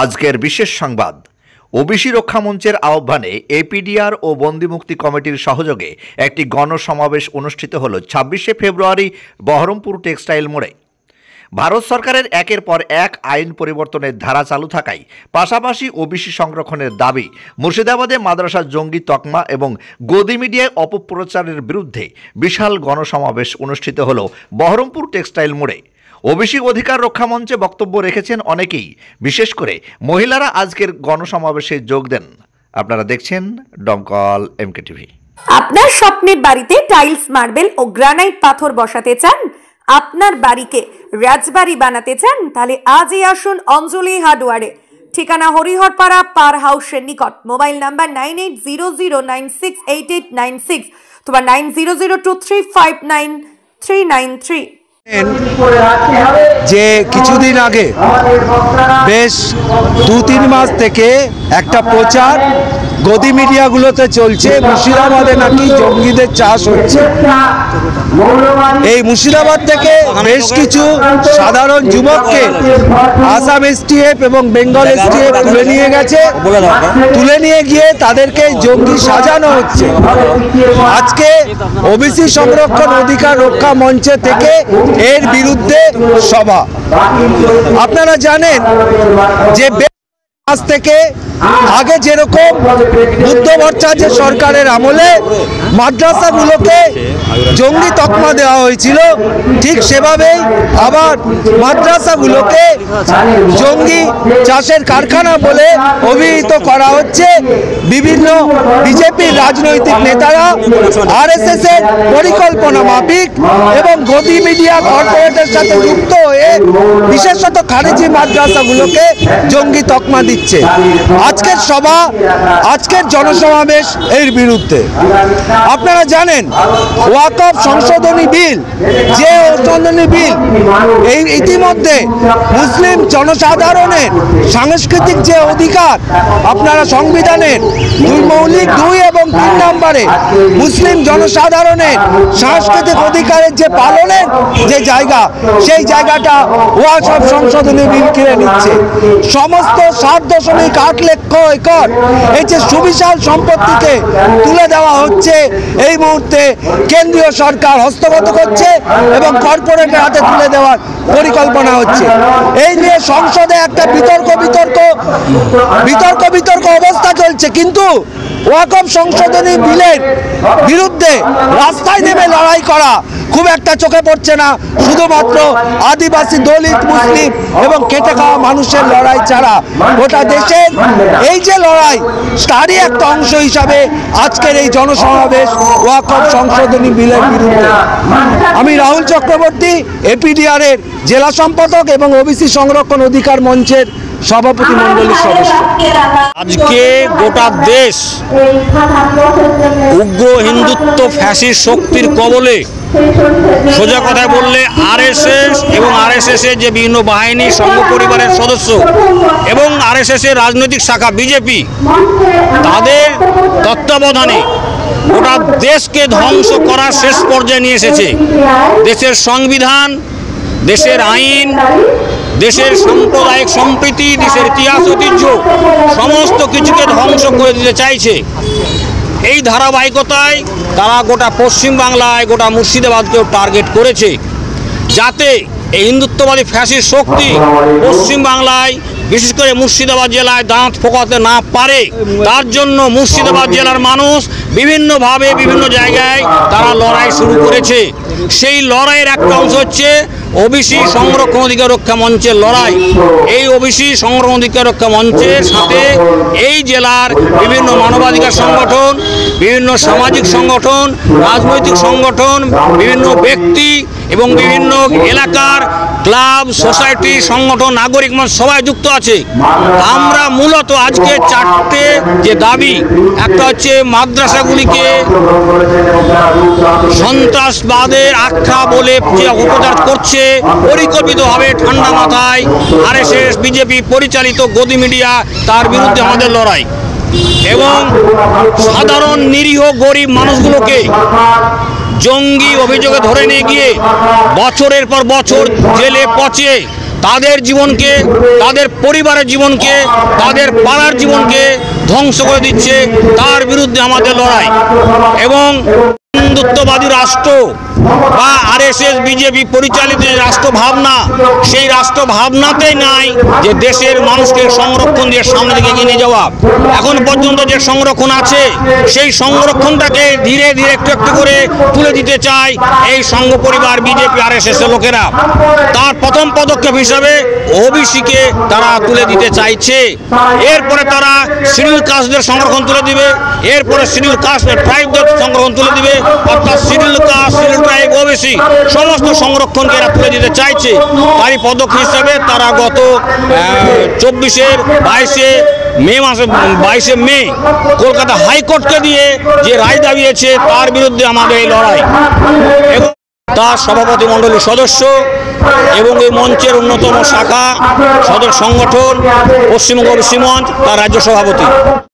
আজকের বিশেষ সংবাদ। ওবিসি রক্ষা মঞ্চের আহ্বানে এপিডিআর ও বন্দিমুক্তি কমিটির সহযোগে একটি গণসমাবেশ অনুষ্ঠিত হল ২৬শে ফেব্রুয়ারি বহরমপুর টেক্সটাইল মোড়ে। ভারত সরকারের একের পর এক আইন পরিবর্তনের ধারা চালু থাকায় পাশাপাশি ওবিসি সংরক্ষণের দাবি, মুর্শিদাবাদে মাদ্রাসা জঙ্গি তকমা এবং গদি মিডিয়ায় অপপ্রচারের বিরুদ্ধে বিশাল গণসমাবেশ অনুষ্ঠিত হল বহরমপুর টেক্সটাইল মোড়ে। ওবিসি অধিকার রক্ষা মঞ্চে বক্তব্য রেখেছেন অনেকেই, বিশেষ করে মহিলারা আজকের গণসমাবেশে যোগ দেন। আপনারা দেখছেন ডমকল এমকে টিভি। আপনার স্বপ্নের বাড়িতে টাইলস, মার্বেল ও গ্রানাইট পাথর বসাতে চান, আপনার বাড়িকে রাজবাড়ি বানাতে চান, তাহলে আজই আসুন অঞ্জলি হার্ডওয়্যারে। ঠিকানা হরিহরপাড়া পার হাউসের নিকট। মোবাইল নাম্বার 9800968896 অথবা 9002359393। যে কিছুদিন আগে বেশ 2-3 মাস থেকে একটা প্রচার গদি মিডিয়াগুলোতে চলছে, মুর্শিদাবাদে নাকি জঙ্গিদের চাষ হচ্ছে। এই মুর্শিদাবাদ থেকে বেশ কিছু সাধারণ যুবককে আসাম এসটিএফ এবং বেঙ্গল এসটিএফ তুলে নিয়ে গিয়ে তাদেরকে জঙ্গি সাজানো হচ্ছে। আজকে ওবিসি সংরক্ষণ অধিকার রক্ষা মঞ্চে থেকে এর বিরুদ্ধে সভা। আপনারা জানেন যে আজ থেকে আগে যেরকম বুদ্ধ ভট্টাচার্য সরকারের আমলে মাদ্রাসাগুলোকে জঙ্গি তকমা দেওয়া হয়েছিল, ঠিক সেভাবেই আবার মাদ্রাসাগুলোকে জঙ্গি চাষের কারখানা বলে অভিহিত করা হচ্ছে। বিভিন্ন বিজেপির রাজনৈতিক নেতারা আরএসএস এর পরিকল্পনা মাফিক এবং গদি মিডিয়া কর্পোরেটের সাথে যুক্ত হয়ে বিশেষত খারেজি মাদ্রাসাগুলোকে জঙ্গি তকমা দিচ্ছে। আজকের সভা, আজকের জনসমাবেশ এর বিরুদ্ধে। আপনারা জানেন ওয়াকফ সংশোধনী বিল, যে সংশোধনী বিল এই ইতিমধ্যে মুসলিম জনসাধারণের সাংস্কৃতিক যে অধিকার, আপনারা সংবিধানের মৌলিক 2 এবং 3 নম্বরে মুসলিম জনসাধারণের সাংস্কৃতিক অধিকারের যে পালনের যে জায়গা, সেই জায়গাটা ওয়াকফ সংশোধনী বিল কিনে নিচ্ছে। সমস্ত 7.8 লক্ষ একর এই যে সুবিশাল সম্পত্তিকে তুলে দেওয়া হচ্ছে, এই মুহূর্তে কেন্দ্রীয় সরকার হস্তগত করছে এবং কর্পোরেটের হাতে তুলে দেওয়ার পরিকল্পনা হচ্ছে। এই নিয়ে সংসদে একটা বিতর্ক অবস্থা চলছে, কিন্তু ওয়াকফ সংশোধনী বিলের বিরুদ্ধে রাস্তায় নেমে লড়াই করা খুব একটা চোখে পড়ছে না। শুধুমাত্র আদিবাসী, দলিত, মুসলিম এবং খেটে খাওয়া মানুষের লড়াই ছাড়া গোটা দেশের এই যে লড়াই, তারই একটা অংশ হিসাবে আজকের এই জনসমাবেশ ওয়াকফ সংশোধনী বিলের বিরুদ্ধে। আমি রাহুল চক্রবর্তী, এপিডিআর এর জেলা সম্পাদক এবং ওবিসি সংরক্ষণ অধিকার মঞ্চের সভাপতি মণ্ডলীর সদস্য। আজকে গোটা দেশ উগ্র হিন্দুত্ব ফ্যাসিস্ট শক্তির কবলে। সোজা কথায় বললে আরএসএস এবং আরএসএস এর যে বিভিন্ন বাহিনী, সংঘ পরিবারের সদস্য এবং আরএসএস এর রাজনৈতিক শাখা বিজেপি, তাদের তত্ত্বাবধানে গোটা দেশকে ধ্বংস করার শেষ পর্যায়ে নিয়ে এসেছে। দেশের সংবিধান, দেশের আইন, দেশের সাম্প্রদায়িক সম্প্রীতি, দেশের ইতিহাস ঐতিহ্য সমস্ত কিছুকে ধ্বংস করে দিতে চাইছে। এই ধারাবাহিকতায় তারা গোটা পশ্চিমবাংলায়, গোটা মুর্শিদাবাদকেও টার্গেট করেছে, যাতে এই হিন্দুত্ববাদী ফ্যাসিস্ট শক্তি পশ্চিমবাংলায়, বিশেষ করে মুর্শিদাবাদ জেলায় দাঁত ফোকাতে না পারে। তার জন্য মুর্শিদাবাদ জেলার মানুষ বিভিন্নভাবে বিভিন্ন জায়গায় তারা লড়াই শুরু করেছে। সেই লড়াইয়ের একটা অংশ হচ্ছে ওবিসি সংরক্ষণ অধিকার রক্ষা মঞ্চের লড়াই। এই ওবিসি সংরক্ষণ অধিকার রক্ষা মঞ্চের সাথে এই জেলার বিভিন্ন মানবাধিকার সংগঠন, বিভিন্ন সামাজিক সংগঠন, রাজনৈতিক সংগঠন, বিভিন্ন ব্যক্তি এবং বিভিন্ন এলাকার ক্লাব, সোসাইটি, সংগঠন, নাগরিক মঞ্চ সবাই যুক্ত আছে। আমরা মূলত আজকে 4টে যে দাবি, একটা হচ্ছে মাদ্রাসাগুলিকে সন্ত্রাসবাদের আখ্যা বলে যে অপপ্রচার করছে পরিকল্পিতভাবে ঠান্ডা মাথায় আরএসএস বিজেপি পরিচালিত গদি মিডিয়া, তার বিরুদ্ধে আমাদের লড়াই। এবং সাধারণ নিরীহ গরিব মানুষগুলোকে জঙ্গি অভিযোগে ধরে নিয়ে গিয়ে বছরের পর বছর জেলে পচে তাদের জীবনকে, তাদের পরিবারের জীবনকে, তাদের পাড়ার জীবনকে ধ্বংস করে দিচ্ছে। তার বিরুদ্ধে আমাদের লড়াই। এবং হিন্দুত্ববাদী রাষ্ট্র বা আরএসএস বিজেপি পরিচালিত যে রাষ্ট্র ভাবনা, সেই রাষ্ট্র ভাবনাতেই নাই যে দেশের মানুষকে সংরক্ষণ দিয়ে সামনে দিকে এগিয়ে নিয়ে যাওয়া। এখন পর্যন্ত যে সংরক্ষণ আছে, সেই সংরক্ষণটাকে ধীরে ধীরে একটু একটু করে তুলে দিতে চায় এই সংঘ পরিবার বিজেপি আরএসএস এর লোকেরা। তার প্রথম পদক্ষেপ হিসাবে ওবিসিকে তারা তুলে দিতে চাইছে। এরপরে তারা শিডিউল কাস্টদের সংরক্ষণ তুলে দিবে, এরপরে শিডিউল কাস্ট ট্রাইবদের সংরক্ষণ তুলে দিবে, অর্থাৎ schedule caste, schedule tribe, OBC সমস্ত সংরক্ষণকে এরা তুলে দিতে চাইছে। তারই পদক্ষেপ হিসাবে তারা গত 22শে মে কলকাতা হাইকোর্টকে দিয়ে যে রায় দাবিয়েছে, তার বিরুদ্ধে আমাদের এই লড়াই। এবং তার সভাপতি মণ্ডলীর সদস্য এবং এই মঞ্চের অন্যতম শাখা সদর সংগঠন পশ্চিমবঙ্গ ওবিসি মঞ্চ, তার রাজ্য সভাপতি।